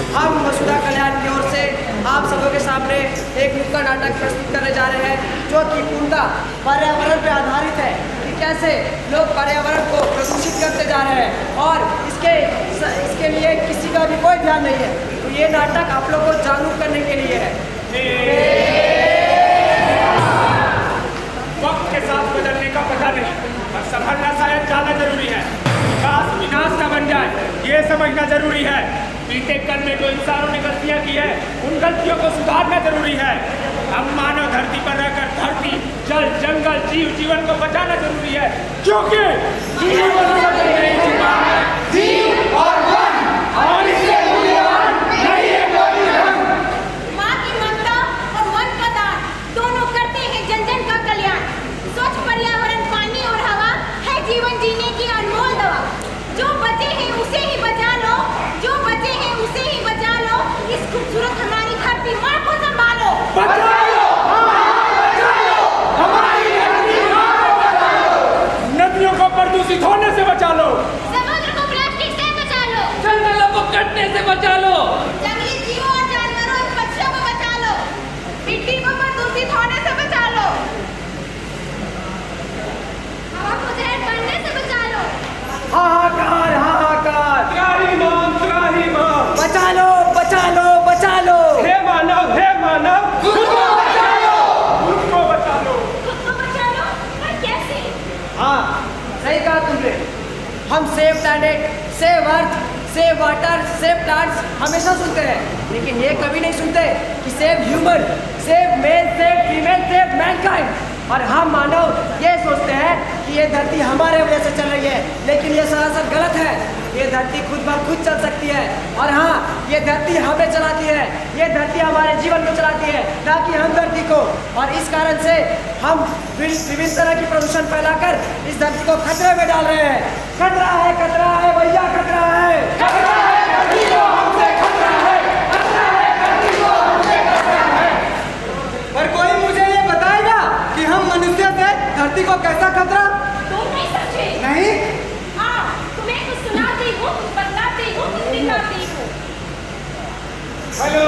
हम मसूदा कल्याण की ओर से आप सबों के सामने एक नुक्कड़ नाटक प्रस्तुत करने जा रहे हैं, जो कि पूर्णतः पर्यावरण पर आधारित है कि कैसे लोग पर्यावरण को प्रदूषित करते जा रहे हैं और इसके लिए किसी का भी कोई ध्यान नहीं है। तो ये नाटक आप लोगों को जागरूक करने के लिए है। वक्त के साथ बदलने का पता नहीं, पर संभलना शायद ज्यादा जरूरी है। विकास विनाश न बन जाए, ये समझना जरूरी है। बीते कल में जो इंसानों ने गलतियां की है, उन गलतियों को सुधारना जरूरी है। हम मानव धरती पर रहकर धरती, जल, जंगल, जीवन को बचाना जरूरी है, क्योंकि जीवन सबसे बड़ी सीमा है। जीव और वन, और इससे मूल्यवान नहीं है कोई धन। माँ की ममता और वन का दान दोनों करते हैं जन जन का कल्याण। स्वच्छ पर्यावरण, पानी और हवा है जीवन जीने की अनमोल दवा। जो बचे हैं उसे ही बचा लो, जो बचे हैं उसे ही बचा लो। इस खूबसूरत हमारी धरती माँ को संभालो। बचा लो, बचा लो, हमारी धरती माँ को बचा लो। नदियों को प्रदूषित होने से बचा लो, समुद्र को प्लास्टिक से बचा लो, जंगलों को कटने से बचा लो, जंगली जीवों और जानवरों और पक्षियों को बचा लो, मिट्टी को प्रदूषित होने से बचा लो, हवा को जहर करने से बचा लो। हाहाकार हाहाकार, त्राहिमाम, बचा लो बचा लो बचा लो। हे मानव, खुद को बचा लो, खुद को बचा लो। खुद को बचा लो, पर कैसे? हाँ, सही कहा तुमने। हम save planet, save earth, save water, save plants हमेशा सुनते हैं, लेकिन ये कभी नहीं सुनते कि save human, save male, save female, save mankind. और हम मानव ये सोचते हैं कि ये धरती हमारे वजह से चल रही है, लेकिन ये सरासर गलत है। ये धरती खुद ब खुद चल सकती है, और हाँ, ये धरती हमें चलाती है, ये धरती हमारे जीवन को चलाती है, ना कि हम धरती को। और इस कारण से हम विभिन्न तरह की प्रदूषण फैलाकर इस धरती को खतरे में डाल रहे हैं। खतरा है भैया, खतरा है, धरती को हमसे खतरा है, धरती को हमसे खतरा है। पर कोई मुझे ये बताएगा कि हम मनुष्य से धरती को कैसा खतरा? तुम नहीं समझे? नहीं। हाँ, तुम्हें कुछ सुनाती हूँ, कुछ बताती हूँ, कुछ दिखाती हूँ। हेलो,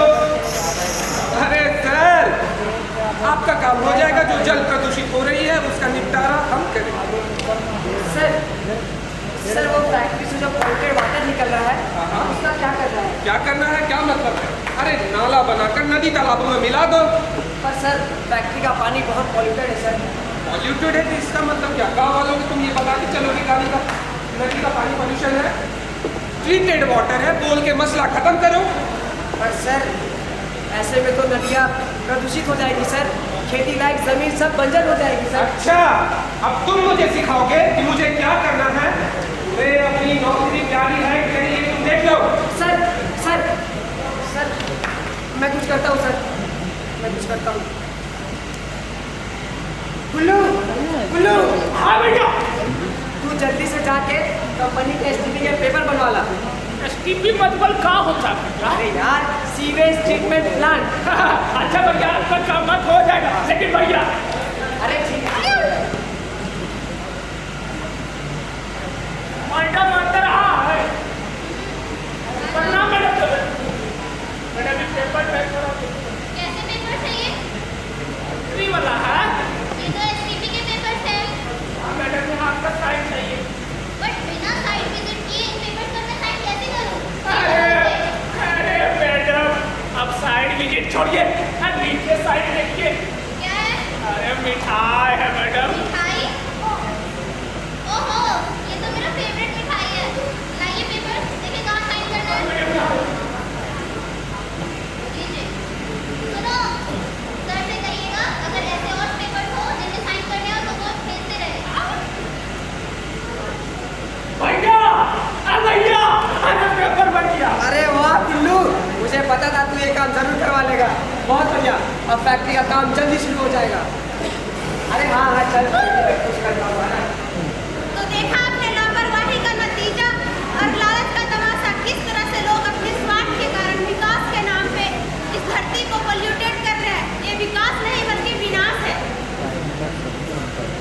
अरे सर, आपका काम हो जाएगा। जो जल प्रदूषित हो रही है उसका निपटारा हम करेंगे। सर वो फैक्ट्री से जो पोल्ट्री वाटर निकल रहा है, उसका क्या कर रहा है? क्या करना है, क्या मतलब है? अरे नाला बनाकर नदी तालाबों में मिला दो। पर सर फैक्ट्री का पानी बहुत पॉल्यूटेड है सर। पॉल्यूटेड है तो इसका मतलब क्या? गाँव वालों को तुम ये बता के चलो कि नदी का पानी पॉल्यूशन है? ट्रीटेड वाटर है, बोल के मसला खत्म करो। पर सर ऐसे में तो नदियाँ प्रदूषित हो जाएगी सर, खेती लायक जमीन सब बंजर हो जाएगी सर। अच्छा, अब तुम मुझे सिखाओगे कि मुझे क्या करना है? वे अपनी नौकरी प्यारी है कि नहीं ये तुम देख लो। सर सर सर मैं कुछ करता हूँ सर, मैं कुछ करता हूँ। गुल्लू, हाँ भैया। तू जल्दी से जाके कंपनी के एसटीपी के पेपर बनवा ला। एसटीपी मतलब क्या होता है? अरे यार, सीवेज ट्रीटमेंट प्लांट। अच्छा भैया, आपका काम मत हो जाएगा, लेकिन भैया अरे ठीक है। मैडम अंदर है। प्रणाम मैडम। मैडम ये पेपर पैक करा दो। कैसे पेपर चाहिए? फ्री वाला है? ये तो एसटीपी के पेपर्स हैं। हाँ मैडम, यहाँ आपका साइन चाहिए। बट बिना साइट विजिट किए इन पेपर्स पर मैं साइन कैसे करूँ? अरे मैडम, अब साइड विजिट छोड़िए, नीचे साइड देखिए। क्या है? अरे मिठाई है मैडम। मिठाई? ओहो, ये तो मेरा फेवरेट मिठाई है। लाइए पेपर, देखिए कहाँ साइन करना है। लीजिए। सुनो, सर से कहिएगा अगर ऐसे और पेपर्स हो जिनमें साइन करने हो तो वो भेजते रहे। भैया, अरे पेपर बन गया। अरे वाह गुल्लू, मुझे पता था तू ये काम जरूर करवा लेगा। बहुत बढ़िया, अब फैक्ट्री का काम जल्दी शुरू हो जाएगा। अरे हाँ हाँ चल, कुछ करता हूँ। तो देखा आपने लापरवाही का नतीजा और लालच का तमाशा, किस तरह से लोग अपने स्वार्थ के कारण विकास के नाम पे इस धरती को पोल्यूटेड कर रहे हैं। ये विकास नहीं बल्कि विनाश है।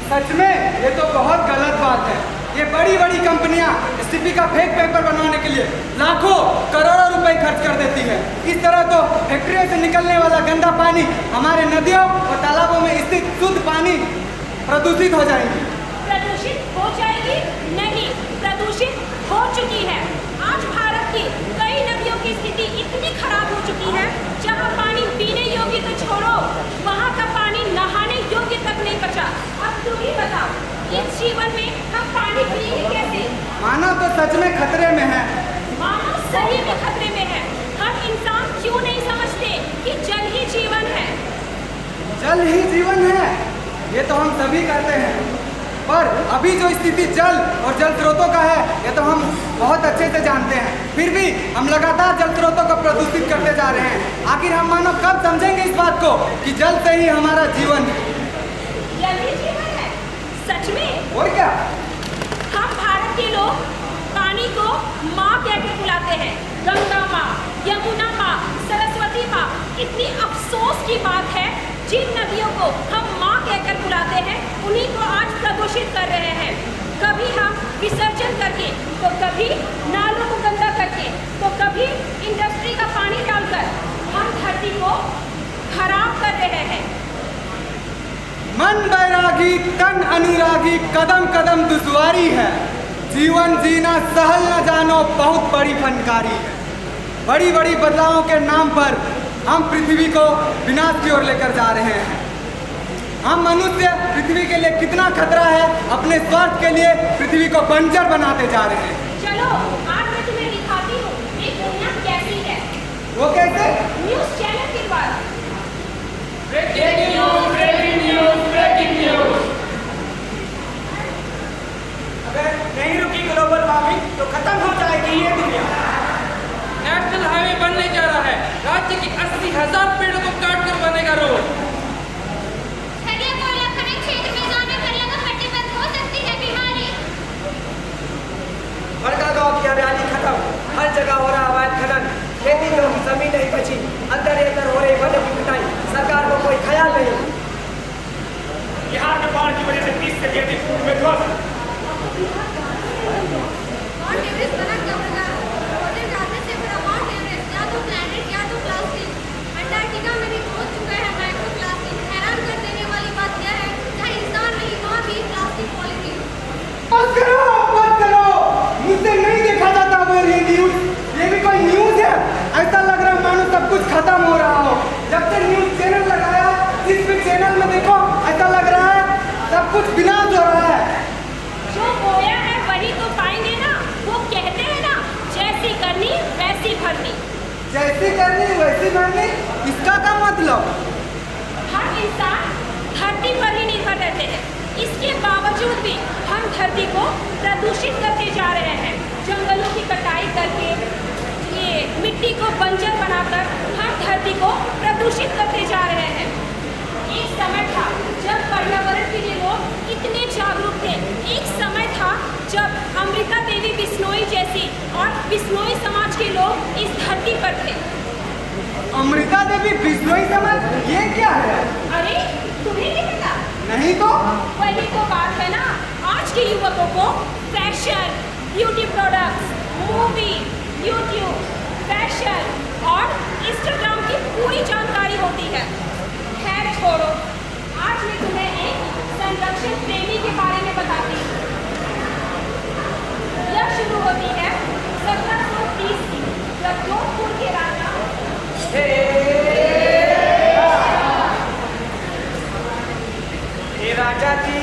सच में ये तो बहुत गलत बात है। ये बड़ी बड़ी कंपनियां स्टीपी का फेक पेपर बनवाने के लिए लाखों करोड़ों रुपए खर्च कर देती है। इस तरह तो फैक्ट्रियों से निकलने वाला गंदा पानी हमारे नदियों और तालाबों में स्थित शुद्ध पानी प्रदूषित हो जाएंगे। प्रदूषित हो जाएगी? नहीं, प्रदूषित हो चुकी है। आज भारत की कई नदियों की स्थिति इतनी खराब हो चुकी है, जहां पानी पीने योग्य तो छोड़ो, वहां का पानी नहाने योग्य तक नहीं बचा। अब तुम ही बताओ, इस जीवन में हम पानी पिएंगे कैसे? मानव तो सच में खतरे में है। मानव सही में खतरे में है। हम इंसान क्यों नहीं समझते कि जल ही जीवन है? जल ही जीवन है, ये तो हम सभी कहते हैं, पर अभी जो स्थिति जल और जल स्रोतों का है ये तो हम बहुत अच्छे से जानते हैं। फिर भी हम लगातार जल स्रोतों को प्रदूषित करते जा रहे हैं। आखिर हम मानव कब समझेंगे इस बात को कि जल से ही हमारा जीवन है? जल ही जीवन है, सच में? और क्या? हम भारत के लोग पानी को माँ कहकर बुलाते हैं। गंगा माँ, यमुना माँ, सरस्वती माँ। कितनी अफसोस की बात है, जिन नदियों को हम माँ कहकर बुलाते हैं उन्हीं को आज प्रदूषित कर रहे हैं। कभी हम विसर्जन करके, तो कभी नालों को गंदा करके, तो कभी इंडस्ट्री का पानी डालकर हम धरती को खराब कर रहे हैं। मन बैरागी तन अनुरागी, कदम कदम दुश्वारी है। जीवन जीना सहल न जानो, बहुत बड़ी फनकारी है। बड़ी बड़ी बदलावों के नाम पर हम पृथ्वी को विनाश की ओर लेकर जा रहे हैं। हम मनुष्य पृथ्वी के लिए कितना खतरा है, अपने स्वार्थ के लिए पृथ्वी को बंजर बनाते जा रहे हैं। चलो आज मैं तुम्हें दिखाती हूँ ये दुनिया कैसी है। वो कैसे? न्यूज़ चैनल के द्वारा। Breaking news, breaking news, breaking news. अगर नहीं रुकी ग्लोबल वार्मिंग तो खत्म हो जाएगी ये दुनिया। नेशनल हाईवे बनने जा रहा है। राज्य की 80,000 पेड़ों को काट कर बनेगा रोड। खनिया कोयला खनन क्षेत्र में गांव में लगा प्रतिबंध हो सकती है बीमारी। बड़का गांव की हरियाली खत्म, हर जगह हो रहा अवैध खनन, खेती में जमीन नहीं बची, अंदर अंदर हो रही वनों की कटाई, सरकार को कोई ख्याल नहीं। बिहार में बाढ़ की वजह से 30 से अधिक फूट में ध्वस्त। माउंट एवरेस्ट बना क्या होगा? प्रोजेक्ट आने से फिर माउंट एवरेस्ट या तो प्लैनेट या तो प्लास्टिक। अंटार्कटिका में भी पहुंच चुका है माइक्रो प्लास्टिक। हैरान कर देने वाली बात यह है, जहाँ इंसान नहीं वहाँ भी प्लास्टिक पॉलीथीन। बस करो, बस करो। मुझसे नहीं देखा जाता वो ये न्यूज। ये भी कोई न्यूज है? ऐसा लग रहा है मानो सब कुछ खत्म हो रहा हो। जब से न्यूज चैनल लगाया, जिस भी चैनल में देखो ऐसा लग रहा है सब कुछ विनाश हो रहा है। जो बोया है वही तो पाएंगे ना। वो कहते हैं ना, जैसी करनी वैसी भरनी। जैसी करनी वैसी भरनी, इसका क्या मतलब? हर इंसान धरती पर ही निर्भर रहते हैं, इसके बावजूद भी हम धरती को प्रदूषित करते जा रहे हैं। जंगलों की कटाई करके, ये मिट्टी को बंजर बनाकर हम धरती को प्रदूषित करते जा रहे हैं। एक समय था जब पर्यावरण के लिए लोग इतने जागरूक थे। एक समय था जब अमृता देवी बिश्नोई जैसी और बिश्नोई समाज के लोग इस धरती पर थे। अमृता देवी बिश्नोई समाज, ये क्या है? अरे तुम्हें नहीं पता? नहीं तो? वही तो बात है ना, आज के युवकों को fashion, beauty products, movie, YouTube, fashion और इंस्टाग्राम की पूरी जानकारी होती है। खैर छोड़ो, आज मैं तुम्हें एक संरक्षण प्रेमी के बारे में बताती हूँ। यह शुरू होती है 1730 की, जब जोधपुर के राजा राजा जी,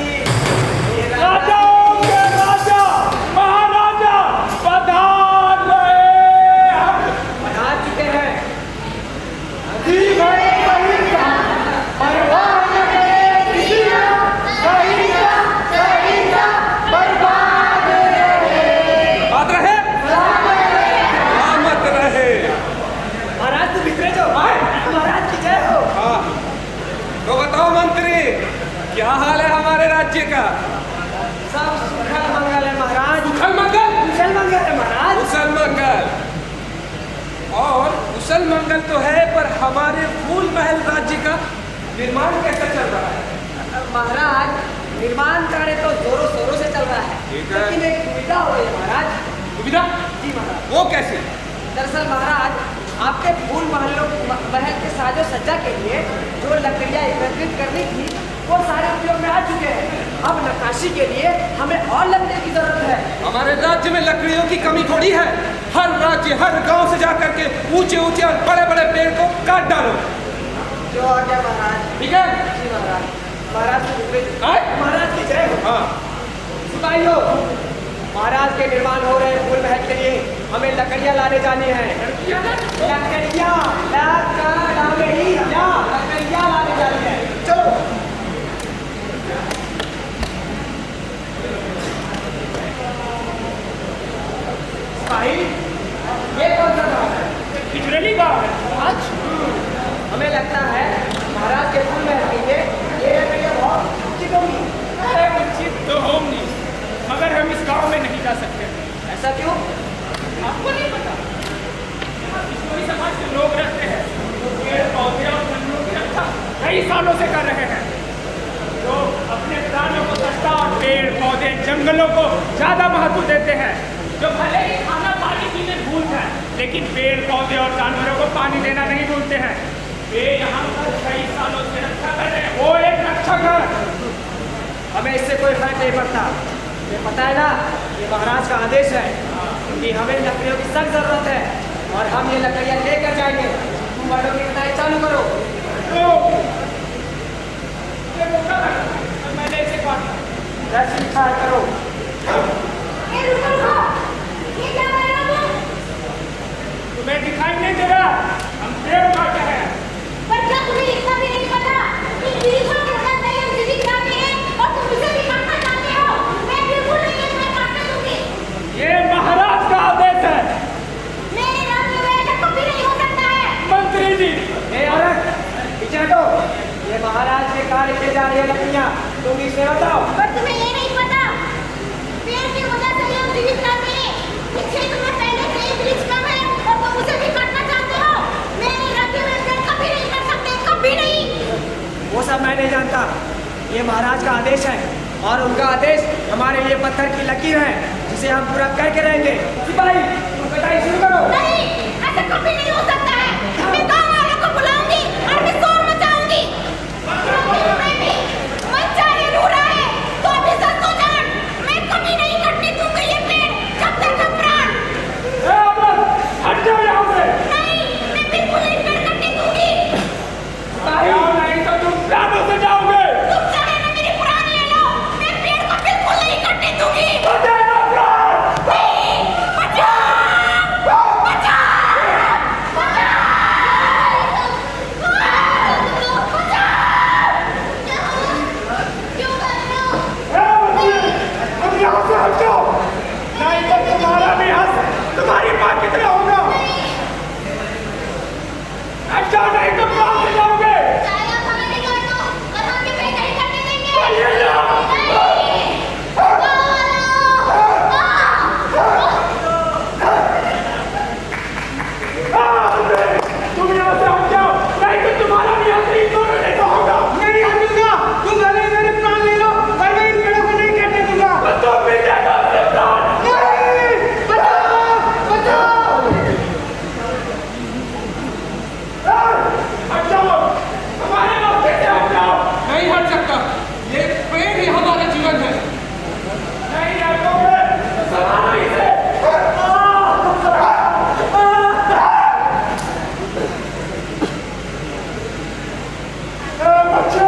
राजाओं के राजा महाराजा पधार रहे हैं। बता चुके हैं। बात रहे, सलामत रहे। महाराज तुम विक्रे जो महाराज की जय हो। हाँ, तो बताओ मंत्री, क्या हाल है हमारे राज्य का? सब सुखल मंगल है महाराज। कुशल मंगल, कुशल मंगल है महाराज। कुशल मंगल। और कुशल मंगल तो है, पर हमारे फूल महल राज्य का निर्माण कैसे चल रहा है? महाराज निर्माण कार्य तो जोरों शोरों से चल रहा है, ठीक है। लेकिन एक दुविधा हो रही है महाराज। दुविधा? जी महाराज। वो कैसे? दरअसल महाराज, आपके फूल महल के साजो सज्जा के लिए जो लकड़ियाँ एकत्रित करनी थी वो सारे उपयोग में आ चुके हैं। अब नक्काशी के लिए हमें और लकड़ी की जरूरत है। हमारे राज्य में लकड़ियों की कमी थोड़ी है। हर राज्य, हर गांव से जाकर के ऊंचे ऊंचे और बड़े बड़े पेड़ को काट डालो। जो आ गया महाराज। ठीक है? जी महाराज। आए? महाराज की जय हो। हाँ। सिपाहियों, महाराज के निर्माण हो रहे फूल महल के लिए हमें लकड़ियाँ लाने जानी है। लकड़ियाँ लकड़ियाँ लाने जानी है। चलो। सिपाही, ये कौन सा गाँव है? खिजरेली गाँव है। आज हमें लगता है महाराज के फूल महल के लिए ये लकड़ियाँ बहुत उचित होंगी। अरे उचित तो होंगी, मगर हम इस गांव में नहीं जा सकते। ऐसा क्यों? आपको नहीं पता? यहाँ किशोरी समाज के लोग रहते हैं, वो पेड़ पौधे और जंगलों की रक्षा कई सालों से कर रहे हैं। जो अपने प्राणों को सस्ता और पेड़ पौधे जंगलों को ज्यादा महत्व देते हैं। जो भले ही खाना पानी पीने भूल जाए, लेकिन पेड़ पौधे और जानवरों को पानी देना नहीं भूलते हैं। वे यहाँ पर कई सालों से रक्षा कर रहे हैं। वो एक रक्षक है। हमें इससे कोई फर्क नहीं पड़ता। ये पता है ना, ये महाराज का आदेश है कि हमें लकड़ियों की सख्त जरूरत है और हम ये लकड़ियाँ लेकर जाएंगे। तुम वालों की कटाई चालू करो। तो ये मौका है, मैंने इसे काटा। जैसे इच्छा करो। ये रुको रुको, ये क्या कर रहे हो तुम? तुम्हें दिखाई नहीं दे रहा? हम पेड़ काटे हैं। पर क्या तुम्हें इतना भी नहीं पता कि गिरिजों के अंदर संयम जीवित प्राणी है और तुम उसे भी काटना चाहते हो? मैं बिल्कुल नहीं है तुम्हें काटने दूंगी। ये महाराज का आदेश है। मेरे राज्य में ऐसा कभी नहीं हो सकता है। मंत्री जी, ए औरत, पीछे हटो। ये महाराज के कहाँ लेके जा रही है लकड़ियाँ? तुम इसे बताओ। पर तुम्हें ये नहीं पता, पेड़ की वजह से हम जीवित रहते हैं। इस क्षेत्र में पहले से एक वृक्ष कम है और तुम उसे भी काटना चाहते हो। मेरे राज्य में पेड़ कभी नहीं कर सकते, कभी नहीं। वो सब मैं नहीं जानता। ये महाराज का आदेश है और उनका आदेश हमारे लिए पत्थर की लकीर है जिसे हम पूरा करके रहेंगे। सिपाही, तुम कटाई शुरू करो। नहीं, ऐसा कभी नहीं हो सकता है। मैं गाँव वालों को बुलाऊंगी और मैं शोर मचाऊंगी। मैं भी मन चाहे रो रहा है तो अभी सच तो जान, मैं कभी नहीं कटने दूंगी ये पेड़ जब तक हम प्राण। ए औरत, हट जाओ यहाँ से। नहीं, मैं बिल्कुल नहीं पेड़ कटने दूंगी। नहीं तो तुम प्राणों से जाओगे। तुम चाहे ना मेरी पुरानी ले लो, मैं पेड़ को बिल्कुल नहीं कटने दूंगी। बचाओ प्राण। नहीं, बचाओ, बचाओ, क्यों कर रहे हो? अब यहाँ से हट जाओ, नहीं तो तुम्हारा भी हंस तुम्हारी माँ की तरह होगा। हट जाओ, नहीं तो प्राण से जाओगे। चाहे आप हमें निकाल दो, पर हम ये पेड़ नहीं कटने देंगे। चलिए जाओ। नहीं, तुम यहाँ से हट जाओ, नहीं तो तुम्हारा भी हंस इन दोनों जैसा होगा। नहीं हटूंगा। तुम भले ही मेरे प्राण ले लो पर मैं इन पेड़ों को नहीं काटने दूंगा। तो मिल जाएगा अपने प्राण। नहीं, बचाओ, बचाओ। हट जाओ, हमारे रास्ते से हट जाओ। नहीं हट सकता, ये पेड़ ही हमारा जीवन है। नहीं हटोगे, समाना इसे। बच्चे,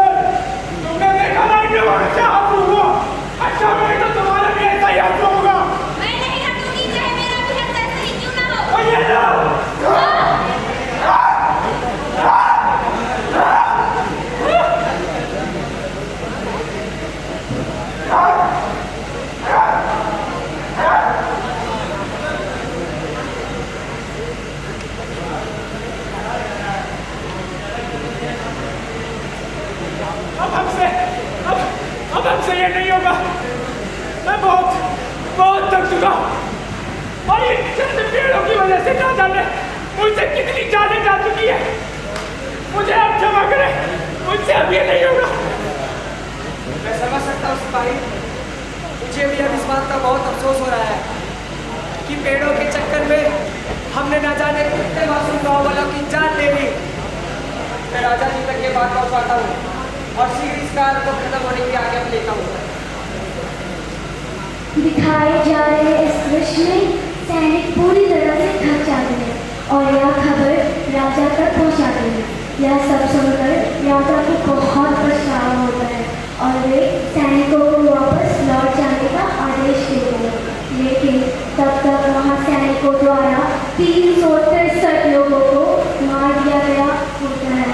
तुमने देखा ना कि वहाँ से हाथ हुआ। अच्छा नहीं तो तुम्हारा भी ऐसा ही हाथ होगा। मैं नहीं हटूंगी, चाहे मेरा भी हाथ ऐसे ही क्यों ना हो। और ये लो। अब हमसे ये नहीं होगा। मैं बहुत थक चुका हूँ और ये चंद पेड़ों की वजह से ना जाने मुझसे कितनी जाने जा चुकी है। मुझे अब क्षमा करें, मुझसे अब ये नहीं होगा। मैं समझ सकता हूँ अफसोस हो रहा है कि पेड़ों के चक्कर में हमने ना जाने कितने मासूम गाँव वालों की जान ले ली। मैं राजा जी तक ये बात पहुँचाता हूँ और शीघ्र इस कार्य को खत्म होने की आज्ञा लेता हूँ। दिखाए जा रहे इस दृश्य में सैनिक पूरी तरह से थक जाते हैं और यह खबर राजा तक पहुंचाते हैं। यह सब सुनकर राजा को बहुत पछतावा होता है और वे सैनिकों को वापस लौट जाने का आदेश देते हैं। लेकिन तब तक वहां सैनिकों द्वारा 363 लोगों को मार दिया गया होता है।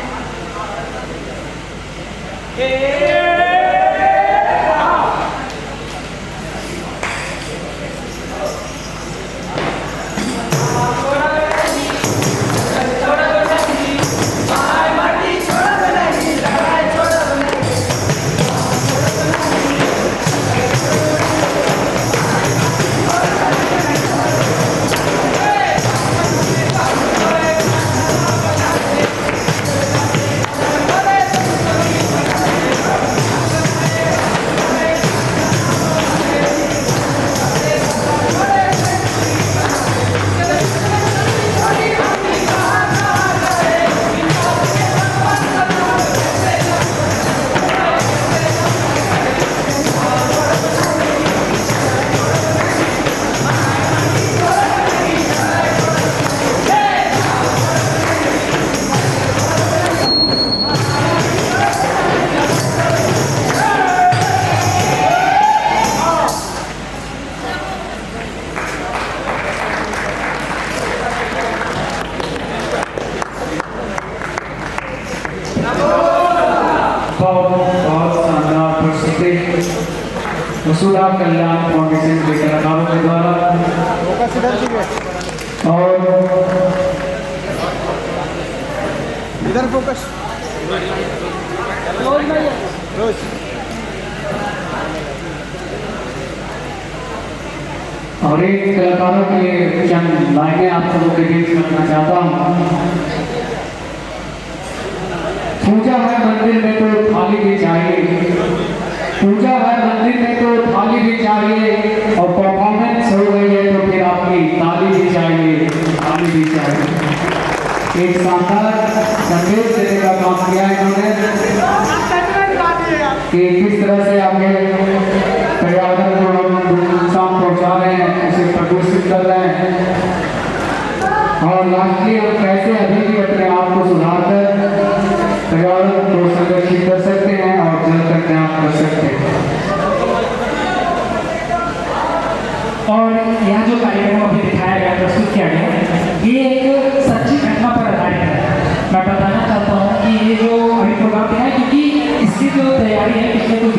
वसुधा कल्याण फाउंडेशन के कलाकारों के द्वारा और इधर फोकस रोज और एक कलाकारों के चंद लाइनें आप सबों के बीच रखना चाहता हूँ। पूजा है मंदिर में तो थाली भी चाहिए, पूजा है मंदिर में तो थाली भी चाहिए और परफॉर्मेंस हो गई है तो फिर आपकी ताली भी चाहिए, ताली भी चाहिए। एक शानदार संदेश देने का काम किया इन्होंने कि किस तरह से आगे पर्यावरण को हम नुकसान पहुंचा रहे हैं, उसे प्रदूषित कर रहे हैं और लास्टली हम कैसे अभी भी अपने आप को सुधार कर पर्यावरण को संरक्षित कर सकते हैं और जल का त्याग कर सकते हैं। और यह जो कार्यक्रम अभी दिखाया गया, प्रस्तुत किया गया, ये एक सच्ची घटना पर आधारित है। मैं बताना चाहता हूँ कि ये जो अभी प्रोग्राम है, क्योंकि इसकी जो तैयारी है पिछले कुछ